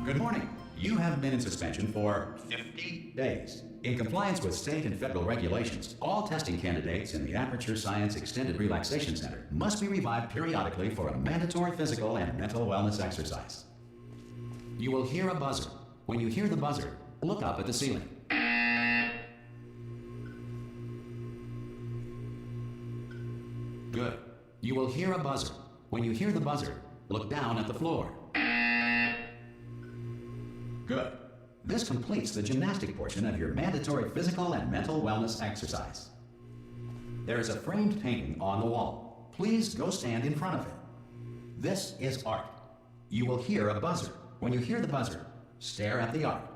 Good morning. You have been in suspension for 50 days. In compliance with state and federal regulations, all testing candidates in the Aperture Science Extended Relaxation Center must be revived periodically for a mandatory physical and mental wellness exercise. You will hear a buzzer. When you hear the buzzer, look up at the ceiling. Good. You will hear a buzzer. When you hear the buzzer, look down at the floor. Good. This completes the gymnastic portion of your mandatory physical and mental wellness exercise. There is a framed painting on the wall. Please go stand in front of it. This is art. You will hear a buzzer. When you hear the buzzer, stare at the art.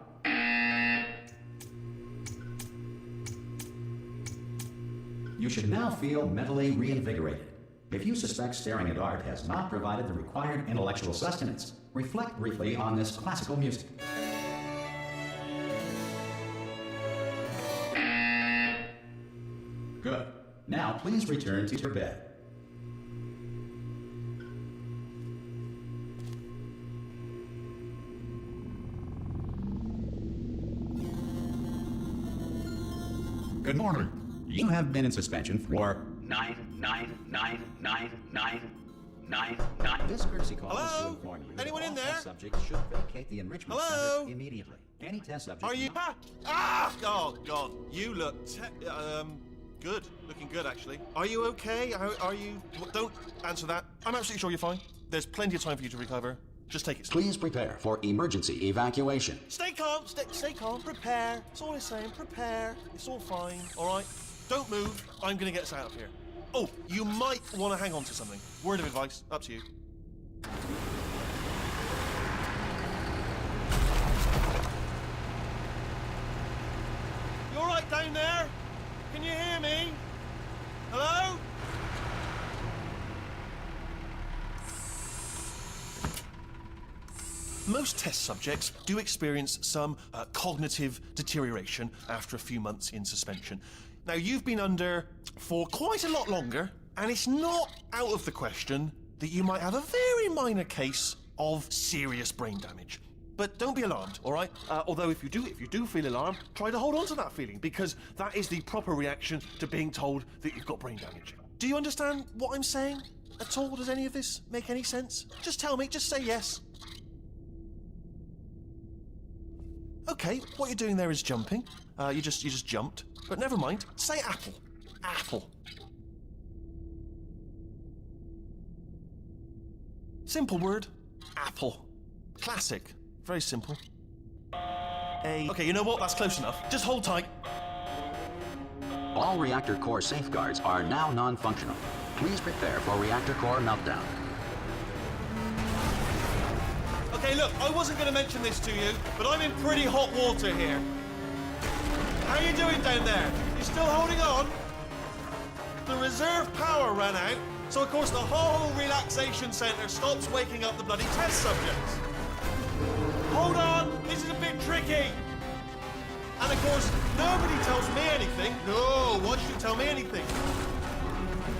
You should now feel mentally reinvigorated. If you suspect staring at art has not provided the required intellectual sustenance, reflect briefly on this classical music. Good. Now please return to your bed. Good morning. You have been in suspension for 9999999. This courtesy call is to inform you Anyone that in all there? test subjects should vacate the enrichment Hello? center immediately. Any test subject... Are you... Oh, God. You look... good. Looking good, actually. Are you okay? Are you... Don't answer that. I'm absolutely sure you're fine. There's plenty of time for you to recover. Just take it slow. Please prepare for emergency evacuation. Stay calm. Stay calm. Prepare. That's all I'm saying. Prepare. It's all fine. All right? Don't move. I'm going to get us out of here. Oh, you might want to hang on to something. Word of advice. Up to you. You all right down there? Can you hear me? Hello? Most test subjects do experience some cognitive deterioration after a few months in suspension. Now, you've been under for quite a lot longer, and it's not out of the question that you might have a very minor case of serious brain damage. But don't be alarmed, all right? Although if you do feel alarmed, try to hold on to that feeling, because that is the proper reaction to being told that you've got brain damage. Do you understand what I'm saying at all? Does any of this make any sense? Just tell me, just say yes. Okay, what you're doing there is jumping. You just jumped. But never mind. Say apple. Apple. Simple word. Apple. Classic. Very simple. Okay, you know what? That's close enough. Just hold tight. All reactor core safeguards are now non-functional. Please prepare for reactor core meltdown. Okay, look, I wasn't going to mention this to you, but I'm in pretty hot water here. How you doing down there? You still holding on? The reserve power ran out, so of course the whole relaxation centre stops waking up the bloody test subjects. Hold on, this is a bit tricky. And of course, nobody tells me anything. No, why should you tell me anything?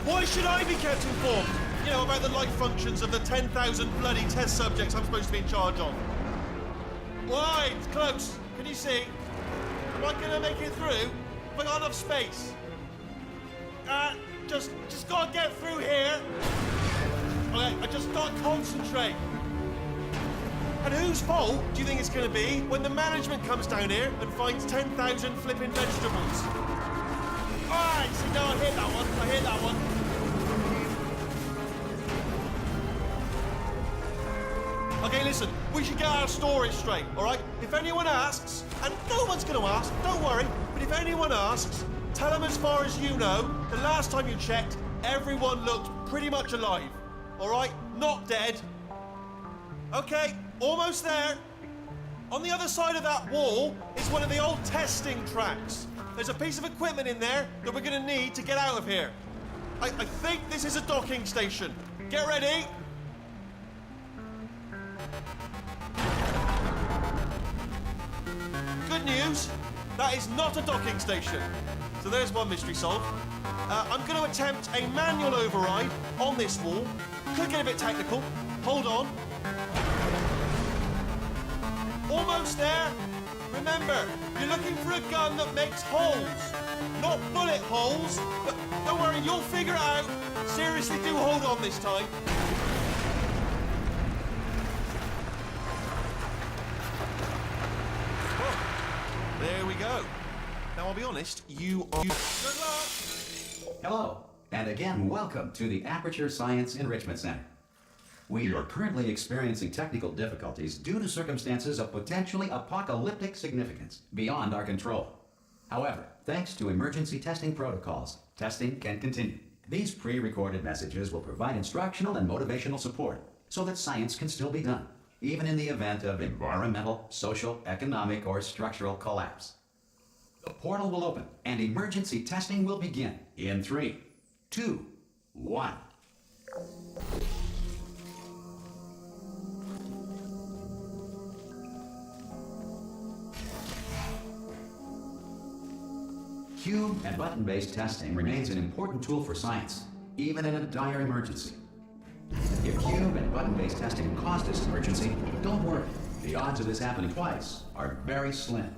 Why should I be kept informed? You know, about the life functions of the 10,000 bloody test subjects I'm supposed to be in charge of. Why? It's close. Can you see? Am I gonna make it through? Have I got enough space? Just gotta get through here. Okay, I just gotta concentrate. And whose fault do you think it's gonna be when the management comes down here and finds 10,000 flipping vegetables? Alright, see, no, I hit that one. Okay, listen, we should get our story straight, all right? If anyone asks, and no one's going to ask, don't worry, but if anyone asks, tell them as far as you know, the last time you checked, everyone looked pretty much alive, all right? Not dead. Okay, almost there. On the other side of that wall is one of the old testing tracks. There's a piece of equipment in there that we're going to need to get out of here. I think this is a docking station. Get ready. Good news, that is not a docking station. So there's one mystery solved. I'm going to attempt a manual override on this wall. Could get a bit technical. Hold on. almost there. Remember, you're looking for a gun that makes holes, not bullet holes. But don't worry, you'll figure it out. Seriously, do hold on this time. Well, there we go. Now, I'll be honest, you are... Good luck! Hello, and again, welcome to the Aperture Science Enrichment Center. We are currently experiencing technical difficulties due to circumstances of potentially apocalyptic significance beyond our control. However, thanks to emergency testing protocols, testing can continue. These pre-recorded messages will provide instructional and motivational support so that science can still be done, even in the event of environmental, social, economic, or structural collapse. The portal will open and emergency testing will begin in 3, 2, 1. Cube and button-based testing remains an important tool for science, even in a dire emergency. If cube and button-based testing caused this emergency, don't worry. The odds of this happening twice are very slim.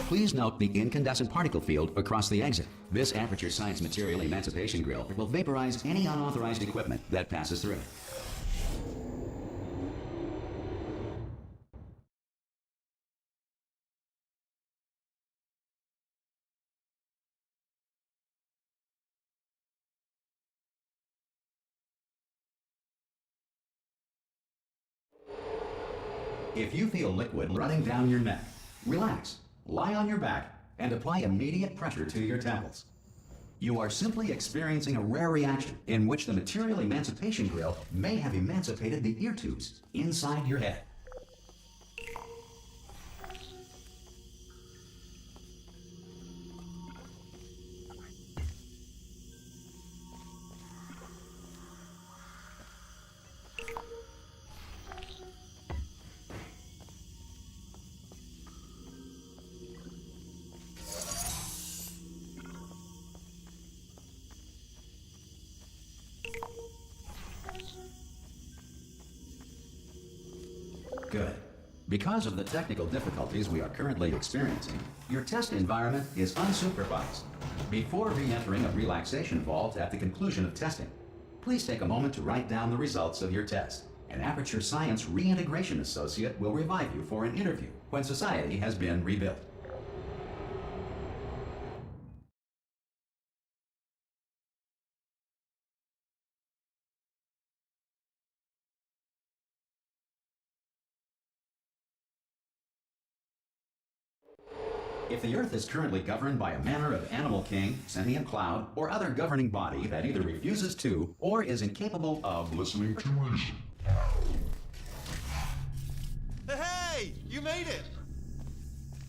Please note the incandescent particle field across the exit. This Aperture Science Material Emancipation Grill will vaporize any unauthorized equipment that passes through. If you feel liquid running down your neck, relax, lie on your back, and apply immediate pressure to your temples. You are simply experiencing a rare reaction in which the material emancipation grill may have emancipated the ear tubes inside your head. Good. Because of the technical difficulties we are currently experiencing, your test environment is unsupervised. Before re-entering a relaxation vault at the conclusion of testing, please take a moment to write down the results of your test. An Aperture Science Reintegration Associate will revive you for an interview when society has been rebuilt. If the Earth is currently governed by a manner of animal king, sentient cloud, or other governing body that either refuses to or is incapable of listening to reason. Hey! You made it!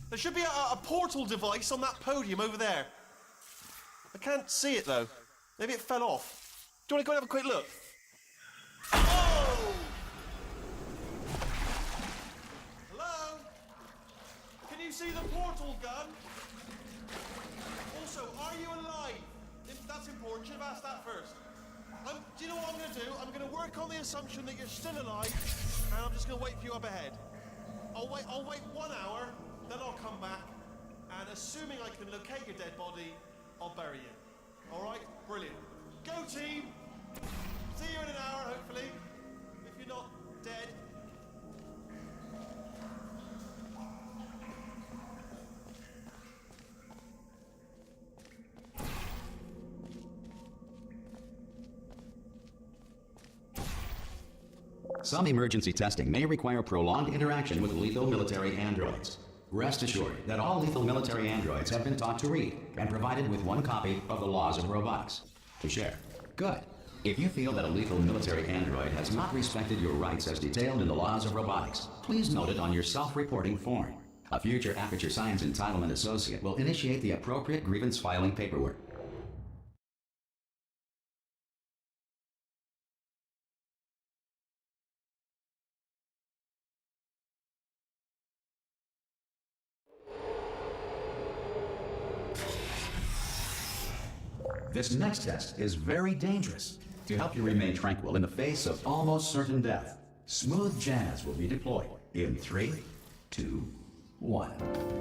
There should be a portal device on that podium over there. I can't see it though. Maybe it fell off. Do you want to go and have a quick look? Oh! Hello? Can you see the portal gun? Also, are you alive? That's important. Should have asked that first. Do you know what I'm going to do? I'm going to work on the assumption that you're still alive, and I'm just going to wait for you up ahead. I'll wait 1 hour, then I'll come back, and assuming I can locate your dead body, I'll bury you. All right? Brilliant. Go team! See you in an hour, hopefully. If you're not dead. Some emergency testing may require prolonged interaction with lethal military androids. Rest assured that all lethal military androids have been taught to read and provided with one copy of the laws of robotics to share. Good. If you feel that a lethal military android has not respected your rights as detailed in the laws of robotics, please note it on your self-reporting form. A future Aperture Science Entitlement Associate will initiate the appropriate grievance filing paperwork. This next test is very dangerous. To help you remain tranquil in the face of almost certain death, smooth jazz will be deployed in 3, 2, 1.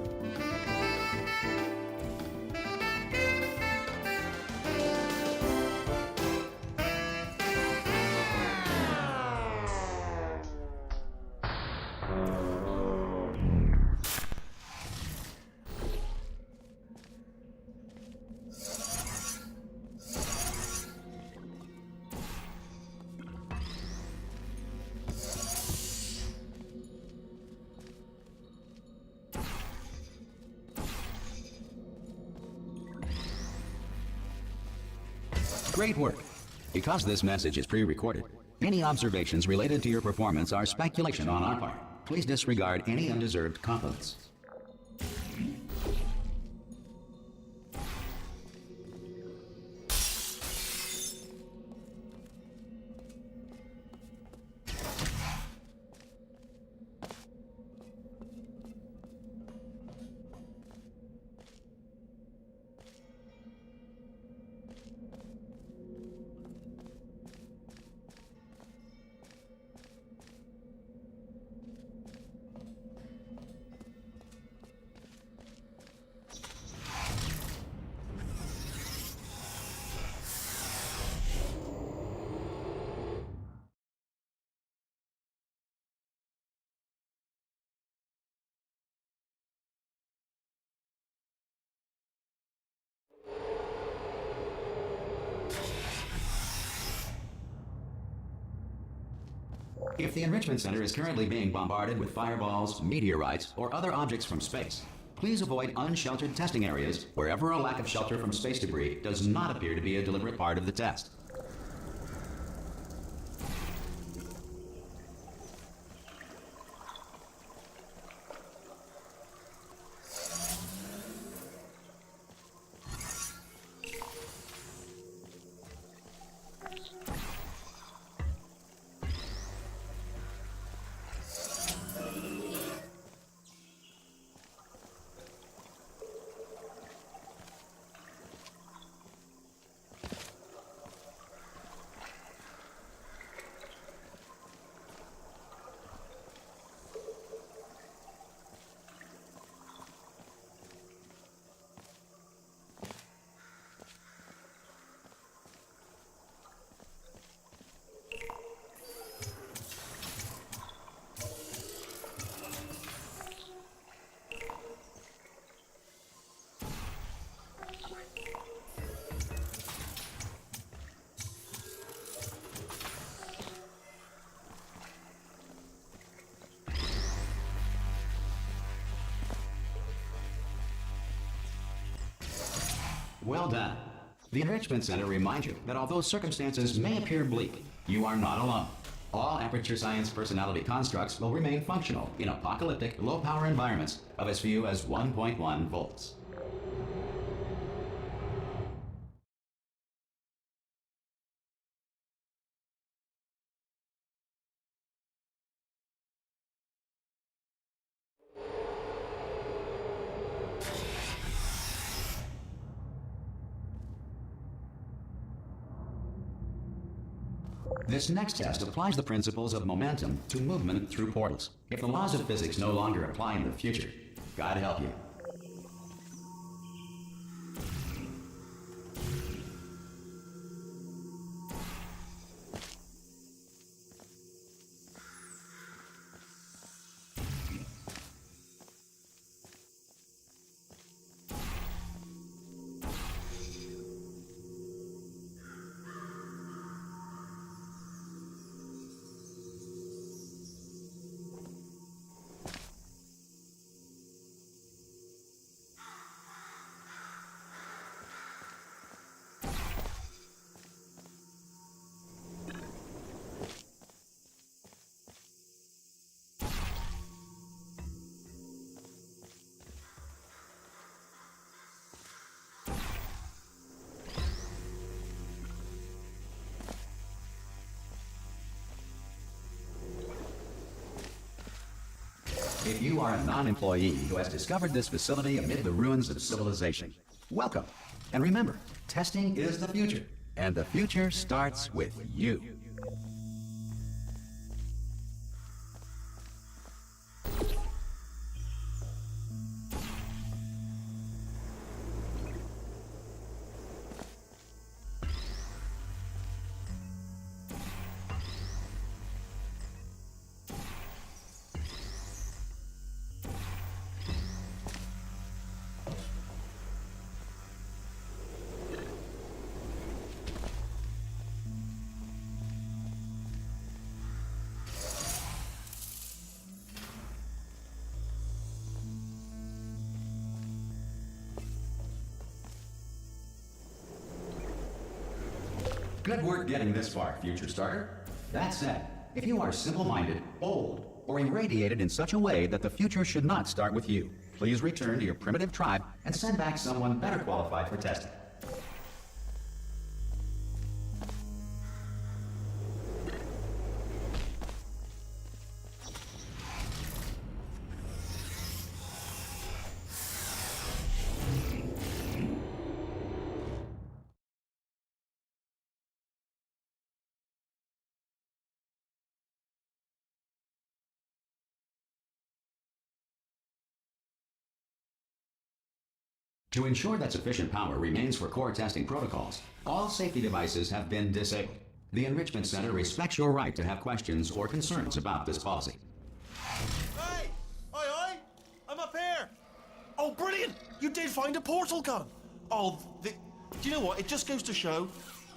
Great work. Because this message is pre-recorded, any observations related to your performance are speculation on our part. Please disregard any undeserved compliments. If the Enrichment Center is currently being bombarded with fireballs, meteorites, or other objects from space, please avoid unsheltered testing areas wherever a lack of shelter from space debris does not appear to be a deliberate part of the test. Well done. The Enrichment Center reminds you that although circumstances may appear bleak, you are not alone. All Aperture Science personality constructs will remain functional in apocalyptic, low-power environments of as few as 1.1 volts. This next test applies the principles of momentum to movement through portals. If the laws of physics no longer apply in the future, God help you. If you are a non-employee who has discovered this facility amid the ruins of civilization, welcome. And remember, testing is the future, And the future starts with you. Good work getting this far, future starter. That said, if you are simple-minded, old, or irradiated in such a way that the future should not start with you, please return to your primitive tribe and send back someone better qualified for testing. To ensure that sufficient power remains for core testing protocols, all safety devices have been disabled. The Enrichment Center respects your right to have questions or concerns about this policy. Hey! Oi, oi! I'm up here! Oh, brilliant! You did find a portal gun! Oh, do you know what? It just goes to show,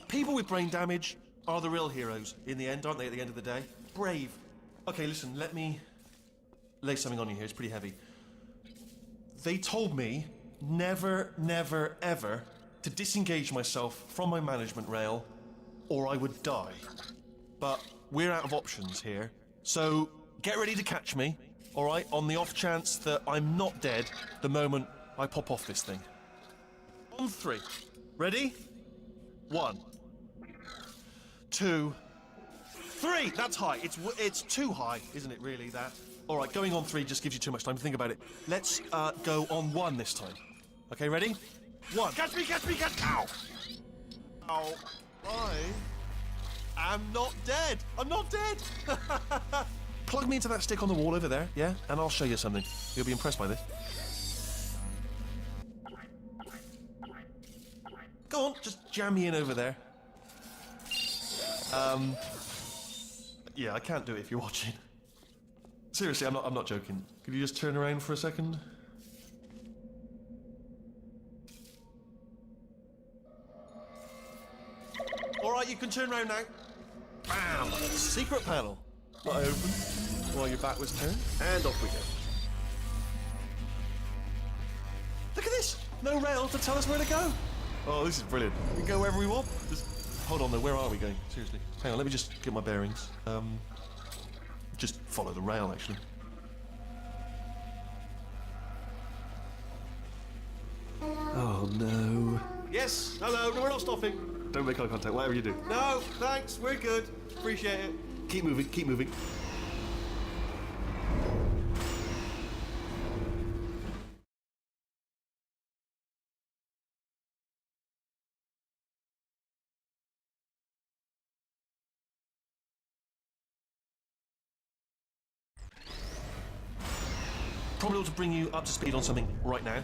people with brain damage are the real heroes in the end, aren't they, at the end of the day? Brave. Okay, listen, let me lay something on you here. It's pretty heavy. They told me never, never, ever to disengage myself from my management rail or I would die. But we're out of options here, so get ready to catch me, all right, on the off chance that I'm not dead the moment I pop off this thing. On 3. Ready? 1, 2, 3. That's high. It's too high, isn't it, really, that? All right, going on 3 just gives you too much time to think about it. Let's go on 1 this time. Okay, ready? 1. Catch me, catch me, catch me! Ow! Ow. I am not dead. I'm not dead. Plug me into that stick on the wall over there, yeah? And I'll show you something. You'll be impressed by this. Go on, just jam me in over there. Yeah, I can't do it if you're watching. Seriously, I'm not joking. Could you just turn around for a second? Alright, you can turn around now. Bam! Secret panel. That I opened while your back was turned. And off we go. Look at this! No rail to tell us where to go. Oh, this is brilliant. We can go wherever we want. Just hold on though, where are we going? Seriously. Hang on, let me just get my bearings. Just follow the rail, actually. Oh no. Yes, hello, no, we're not stopping. Don't make eye contact, whatever you do. No, thanks, we're good. Appreciate it. Keep moving, keep moving. Probably ought to bring you up to speed on something right now.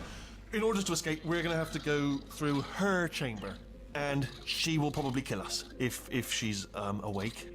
In order to escape, we're going to have to go through her chamber. And she will probably kill us if she's awake.